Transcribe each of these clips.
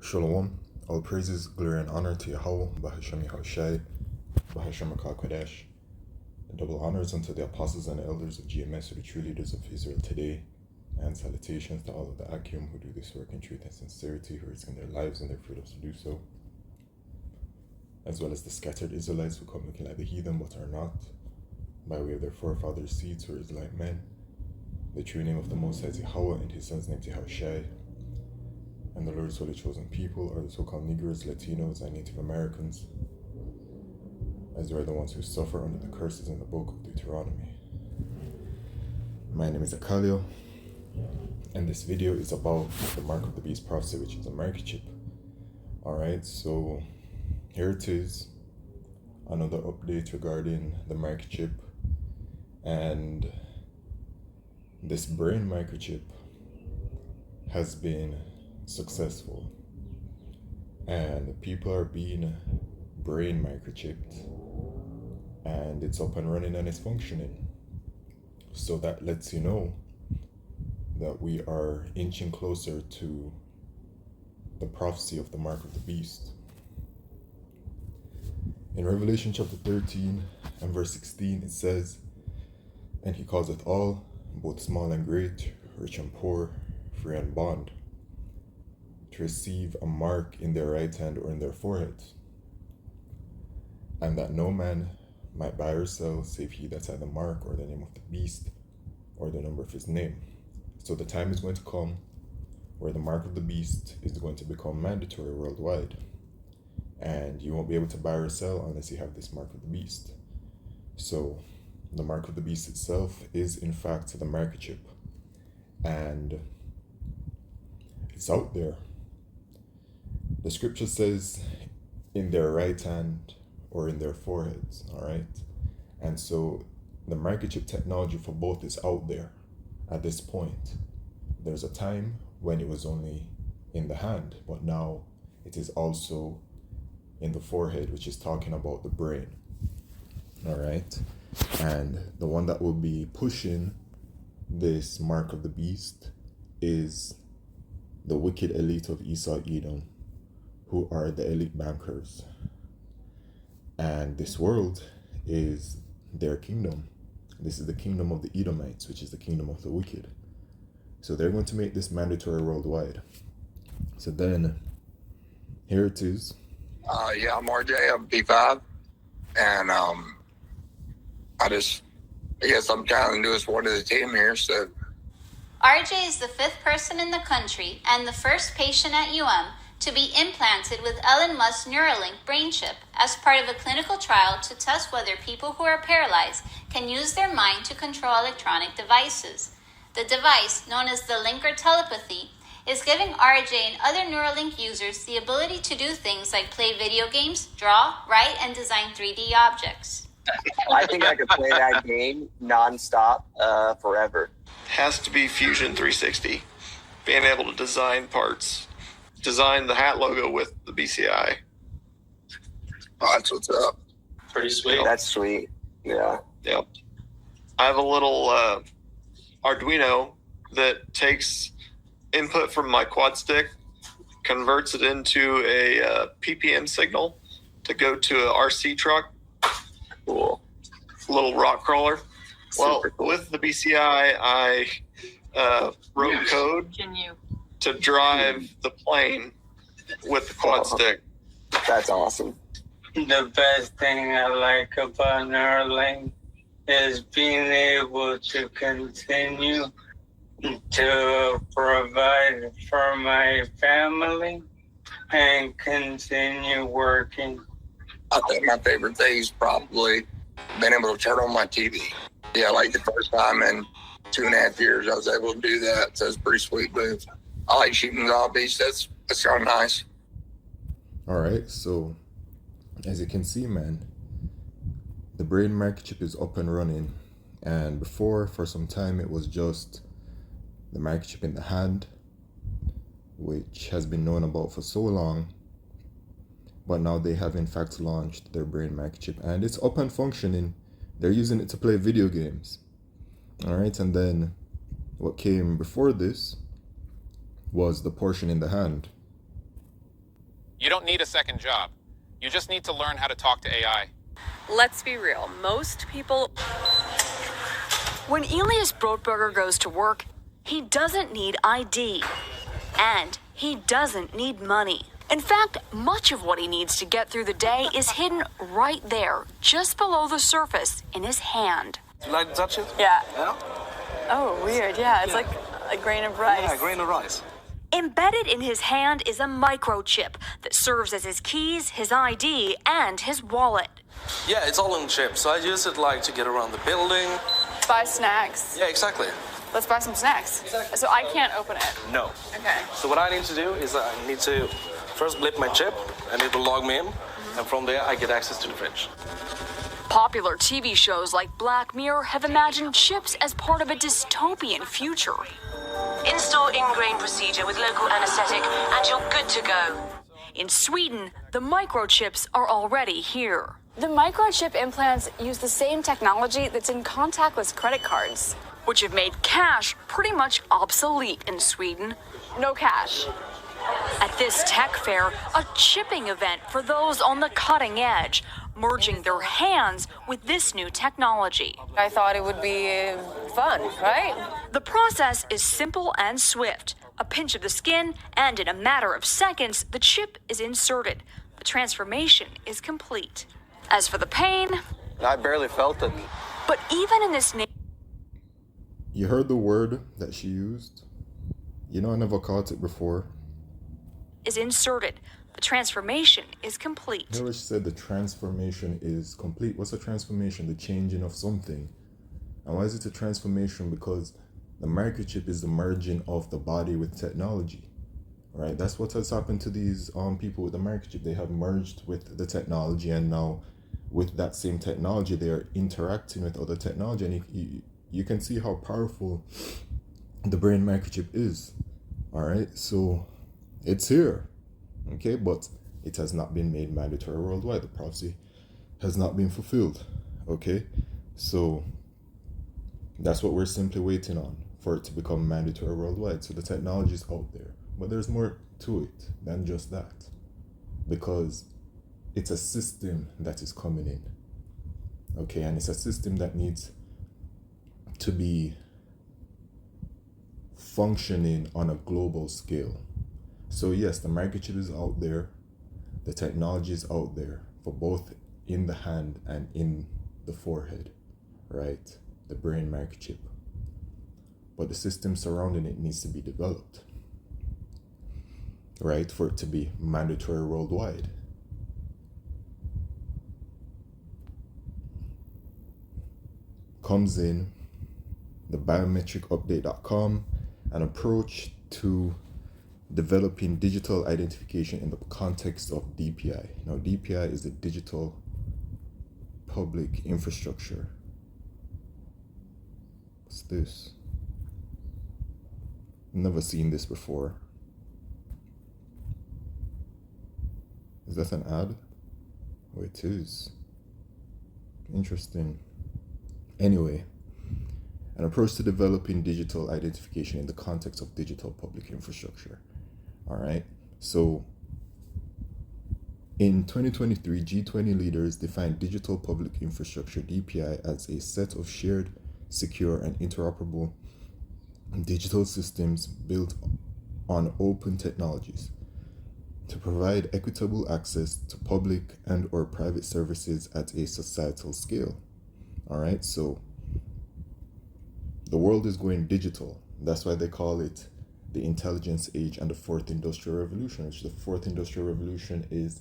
Shalom, all praises, glory, and honor to Yahweh, Bahashem Yahushai, Bahashem HaKadosh. Double honors unto the apostles and the elders of GMS, who are the true leaders of Israel today, and salutations to all of the Akim who do this work in truth and sincerity, who risk in their lives and their freedoms to do so, as well as the scattered Israelites who come looking like the heathen but are not, by way of their forefathers' seeds who are Israelite men. The true name of the Most High is Yahweh, and his son's name is Yahushai. And the Lord's holy chosen people are the so-called Negroes, Latinos, and Native Americans, as they are the ones who suffer under the curses in the book of Deuteronomy. My name is Akalio, and this video is about the Mark of the Beast prophecy, which is a microchip. Alright, so here it is, another update regarding the microchip, and this brain microchip has been successful, and people are being brain microchipped, and it's up and running and it's functioning. So that lets you know that we are inching closer to the prophecy of the mark of the beast. In Revelation chapter 13 and verse 16, it says, "And he causeth all, both small and great, rich and poor, free and bond, to receive a mark in their right hand or in their foreheads, and that no man might buy or sell save he that had the mark or the name of the beast or the number of his name." So the time is going to come where the mark of the beast is going to become mandatory worldwide, and you won't be able to buy or sell unless you have this mark of the beast. So the mark of the beast itself is in fact the microchip, and it's out there. The scripture says in their right hand or in their foreheads, all right? And so the microchip technology for both is out there at this point. There's a time when it was only in the hand, but now it is also in the forehead, which is talking about the brain, all right? And the one that will be pushing this mark of the beast is the wicked elite of Esau Edom, who are the elite bankers. And this world is their kingdom. This is the kingdom of the Edomites, which is the kingdom of the wicked. So they're going to make this mandatory worldwide. So then, here it is. Yeah, I'm RJ. I'm P5. And I guess I'm kind of the newest one to the team here, so. RJ is the 5th person in the country and the first patient at to be implanted with Elon Musk's Neuralink brain chip as part of a clinical trial to test whether people who are paralyzed can use their mind to control electronic devices. The device, known as the Link or telepathy, is giving RJ and other Neuralink users the ability to do things like play video games, draw, write, and design 3D objects. I think I could play that game nonstop forever. Has to be Fusion 360. Being able to design parts. Design the hat logo with the BCI. Oh, that's what's up. Pretty sweet. That's sweet. Yeah. Yep. I have a little Arduino that takes input from my quad stick, converts it into a PPM signal to go to a RC truck. Cool. Little rock crawler. Super cool. With the BCI, I wrote code to drive the plane with the quad stick. That's awesome. The best thing I like about Neuralink is being able to continue to provide for my family and continue working. I think my favorite thing is probably being able to turn on my TV. Yeah, like the first time in 2.5 years I was able to do that, so it's a pretty sweet move. I like shooting zombies. That's kind of nice. All right, so as you can see, man, the brain microchip is up and running. And before, for some time, it was just the microchip in the hand, which has been known about for so long. But now they have in fact launched their brain microchip, and it's up and functioning. They're using it to play video games. All right, and then what came before this was the portion in the hand. You don't need a second job. You just need to learn how to talk to AI. Let's be real, most people... When Elias Brotberger goes to work, he doesn't need ID. And he doesn't need money. In fact, much of what he needs to get through the day is hidden right there, just below the surface, in his hand. You like to touch it? Yeah. Yeah? Oh, weird. Yeah, it's like a grain of rice. Yeah, a grain of rice. Embedded in his hand is a microchip that serves as his keys, his ID, and his wallet. Yeah, it's all in chip, so I use it like to get around the building. Buy snacks. Yeah, exactly. Let's buy some snacks. Exactly. So I can't open it. No. Okay. So what I need to do is I need to first blip my chip, and it will log me in, and from there I get access to the fridge. Popular TV shows like Black Mirror have imagined chips as part of a dystopian future. Install ingrain procedure with local anesthetic and you're good to go. In Sweden, the microchips are already here. The microchip implants use the same technology that's in contactless credit cards. Which have made cash pretty much obsolete in Sweden. No cash. At this tech fair, a chipping event for those on the cutting edge, merging their hands with this new technology. I thought it would be fun, right? The process is simple and swift. A pinch of the skin, and in a matter of seconds, the chip is inserted. The transformation is complete. As for the pain... I barely felt it. But even in this... You heard the word that she used? You know, I never caught it before. ...is inserted. The transformation is complete. You know what she said? The transformation is complete. What's a transformation? The changing of something. And why is it a transformation? Because the microchip is the merging of the body with technology. Right? That's what has happened to these people with the microchip. They have merged with the technology, and now with that same technology, they are interacting with other technology. And you can see how powerful the brain microchip is. All right? So it's here. Okay, but it has not been made mandatory worldwide. The prophecy has not been fulfilled. Okay, so that's what we're simply waiting on, for it to become mandatory worldwide. So the technology is out there, but there's more to it than just that, because it's a system that is coming in. Okay, and it's a system that needs to be functioning on a global scale. So yes, the microchip is out there, the technology is out there for both in the hand and in the forehead, right? The brain microchip. But the system surrounding it needs to be developed, right? For it to be mandatory worldwide. Comes in the biometricupdate.com, an approach to developing digital identification in the context of DPI. Now, DPI is the digital public infrastructure. What's this? Never seen this before. Is that an ad? Oh, it is. Interesting. Anyway, an approach to developing digital identification in the context of digital public infrastructure. All right. So in 2023, G20 leaders defined digital public infrastructure, DPI, as a set of shared, secure, and interoperable digital systems built on open technologies to provide equitable access to public and or private services at a societal scale. All right. So the world is going digital. That's why they call it the intelligence age and the fourth industrial revolution, which the fourth industrial revolution is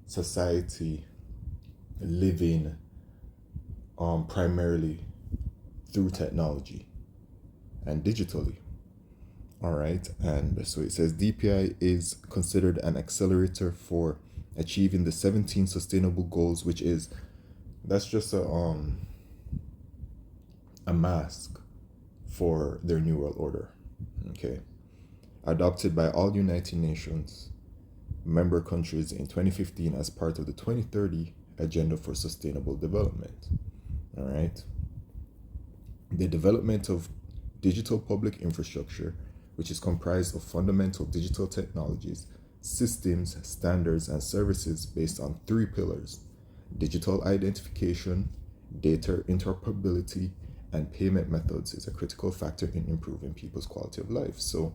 society living primarily through technology and digitally. All right. And so it says DPI is considered an accelerator for achieving the 17 sustainable goals, which is, that's just a mask for their new world order. Okay. Adopted by all United Nations member countries in 2015 as part of the 2030 Agenda for Sustainable Development. All right. The development of digital public infrastructure, which is comprised of fundamental digital technologies systems, standards, and services based on three pillars: digital identification, data interoperability, and payment methods is a critical factor in improving people's quality of life. So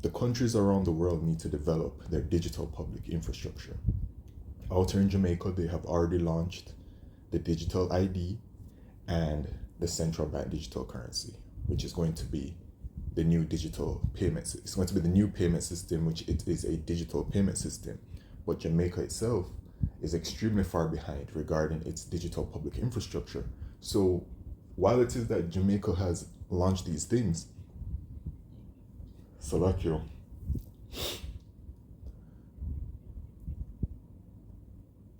the countries around the world need to develop their digital public infrastructure. Out here in Jamaica, they have already launched the digital ID and the central bank digital currency, which is going to be the new digital payments. It's going to be the new payment system, which it is a digital payment system. But Jamaica itself is extremely far behind regarding its digital public infrastructure. So while it is that Jamaica has launched these things, Salakio,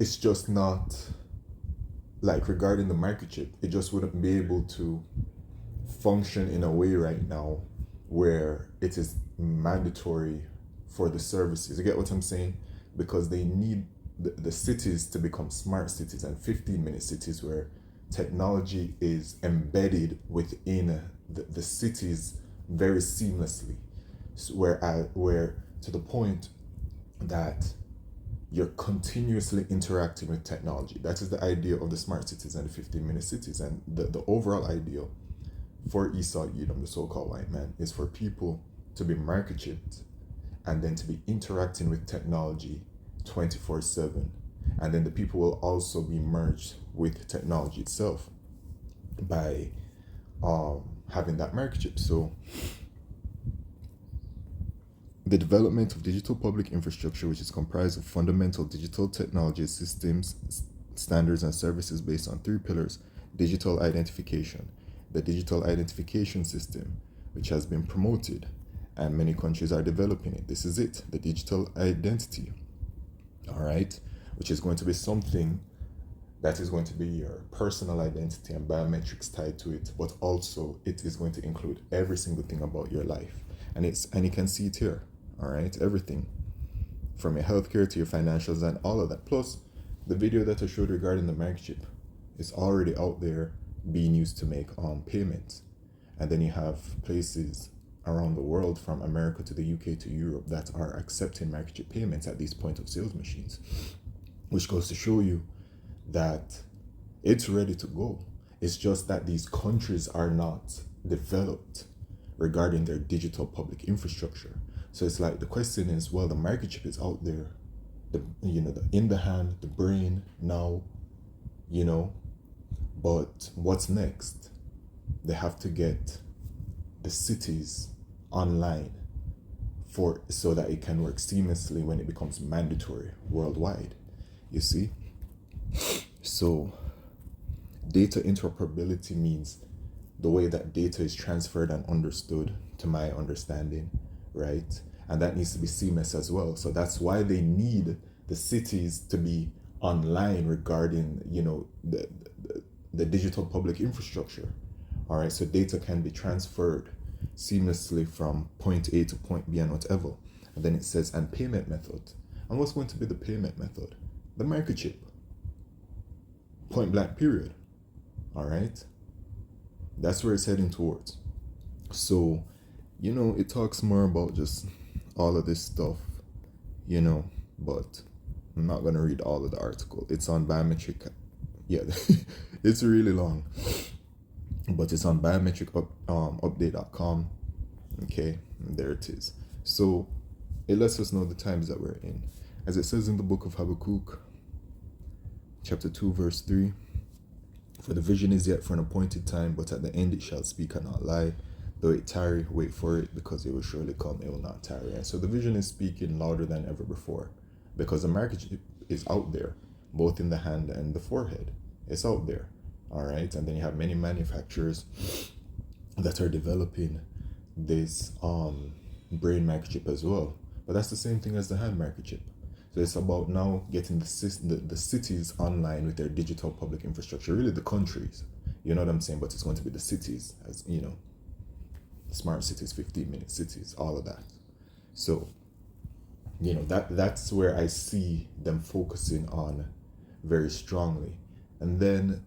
it's just not like regarding the microchip, it just wouldn't be able to function in a way right now where it is mandatory for the services. You get what I'm saying? Because they need the cities to become smart cities and 15-minute cities where technology is embedded within the cities very seamlessly. So where to the point that you're continuously interacting with technology. That is the idea of the smart cities and the 15-minute cities. And the overall ideal for Esau Edom, the so-called white man, is for people to be microchipped and then to be interacting with technology 24/7. And then the people will also be merged with technology itself by having that microchip. So the development of digital public infrastructure, which is comprised of fundamental digital technology systems, standards, and services based on three pillars: digital identification, the digital identification system, which has been promoted, and many countries are developing it. This is it, the digital identity, all right, which is going to be something that is going to be your personal identity and biometrics tied to it, but also it is going to include every single thing about your life. And you can see it here, all right, everything from your healthcare to your financials and all of that. Plus, the video that I showed regarding the microchip is already out there being used to make payments. And then you have places around the world, from America to the UK to Europe, that are accepting microchip payments at these point of sales machines, which goes to show you that it's ready to go. It's just that these countries are not developed regarding their digital public infrastructure. So it's like the question is, well, the microchip is out there, the in the hand, the brain now, but what's next? They have to get the cities online so that it can work seamlessly when it becomes mandatory worldwide. You see? So data interoperability means the way that data is transferred and understood, to my understanding, right? And that needs to be seamless as well. So that's why they need the cities to be online regarding, the digital public infrastructure. All right, so data can be transferred seamlessly from point A to point B and whatever. And then it says, and payment method. And what's going to be the payment method? The microchip. Point blank, period. All right, that's where it's heading towards. So, it talks more about just all of this stuff, but I'm not going to read all of the article. It's on biometric. Yeah, it's really long, but it's on biometricupdate.com. Okay, and there it is. So it lets us know the times that we're in. As it says in the book of Habakkuk, chapter 2, verse 3, for the vision is yet for an appointed time, but at the end it shall speak and not lie. Though it tarry, wait for it, because it will surely come, it will not tarry. And so the vision is speaking louder than ever before, because the microchip is out there, both in the hand and the forehead. It's out there, all right? And then you have many manufacturers that are developing this brain microchip as well. But that's the same thing as the hand microchip. So it's about now getting the cities online with their digital public infrastructure, really the countries, you know what I'm saying? But it's going to be the cities, as smart cities, 15-minute cities, all of that. So, that's where I see them focusing on very strongly. And then,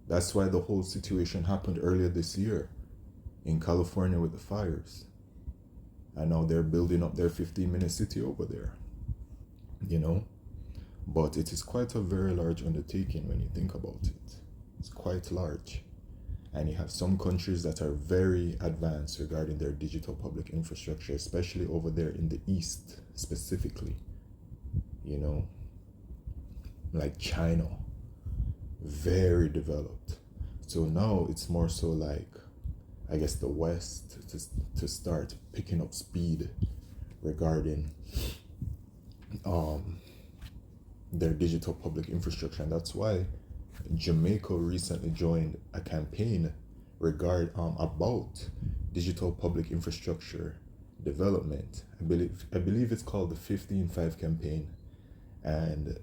that's why the whole situation happened earlier this year in California with the fires. and now they're building up their 15-minute city over there, you know. But it is quite a very large undertaking when you think about it. It's quite large. And you have some countries that are very advanced regarding their digital public infrastructure, especially over there in the East specifically, you know, like China, very developed. So now it's more so like, I guess, the West to start picking up speed regarding their digital public infrastructure. And that's why Jamaica recently joined a campaign about digital public infrastructure development. I believe it's called the 15-5 campaign, and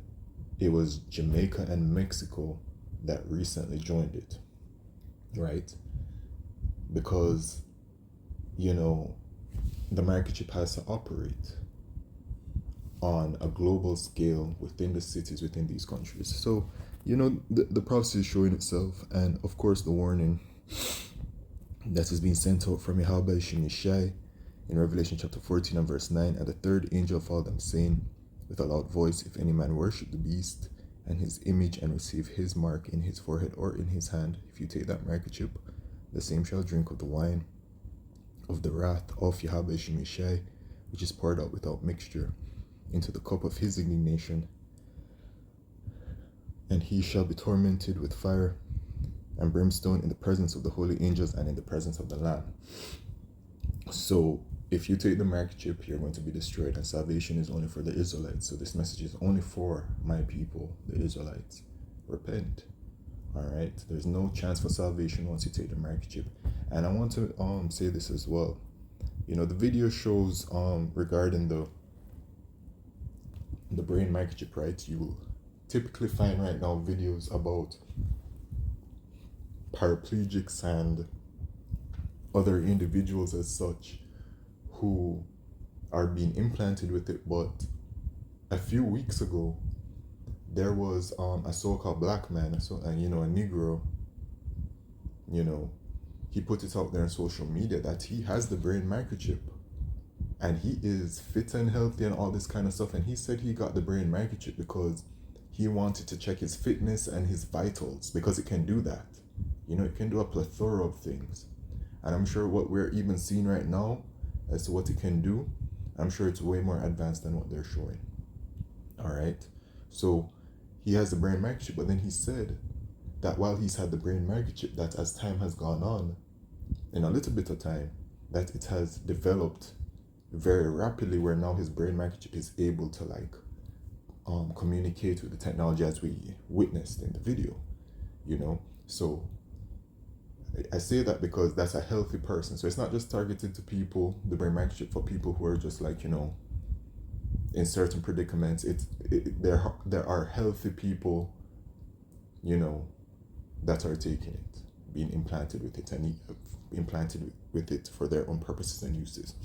it was Jamaica and Mexico that recently joined it, right? Because, you know, the microchip has to operate on a global scale within the cities within these countries. So, you know, the process is showing itself, and of course the warning that is being sent out from Yahweh Shemishai in Revelation chapter 14 and verse 9, and the third angel followed them, saying with a loud voice, if any man worship the beast and his image and receive his mark in his forehead or in his hand, if you take that microchip, the same shall drink of the wine of the wrath of Yahweh Shemishai, which is poured out without mixture into the cup of his indignation, and he shall be tormented with fire and brimstone in the presence of the holy angels and in the presence of the Lamb. So if you take the microchip, you're going to be destroyed, and salvation is only for the Israelites. So this message is only for my people, the Israelites. Repent. All right, there's no chance for salvation once you take the microchip. And I want to say this as well. You know, the video shows regarding the brain microchip, right? You will typically find right now videos about paraplegics and other individuals as such who are being implanted with it. But a few weeks ago, there was a so-called black man, a Negro, you know, he put it out there on social media that he has the brain microchip and he is fit and healthy and all this kind of stuff. And he said he got the brain microchip because he wanted to check his fitness and his vitals, because it can do that. You know, it can do a plethora of things. And I'm sure what we're even seeing right now as to what it can do, I'm sure it's way more advanced than what they're showing. All right. So he has the brain microchip, but then he said that while he's had the brain microchip, that as time has gone on, in a little bit of time, that it has developed very rapidly, where now his brain microchip is able to communicate with the technology as we witnessed in the video, you know. So I say that because that's a healthy person. So it's not just targeted to people, the brain microchip for people who are just like, you know, in certain predicaments. There are healthy people, you know, that are taking it, being implanted with it, and implanted with it for their own purposes and uses.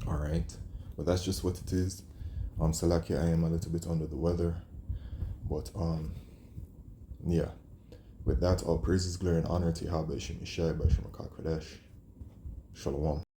All right, but that's just what it is. Salakia, I am a little bit under the weather, but yeah. With that, all praises, glory, and honor to Yahweh Shemishai by Shemaka Kodesh. Shalom.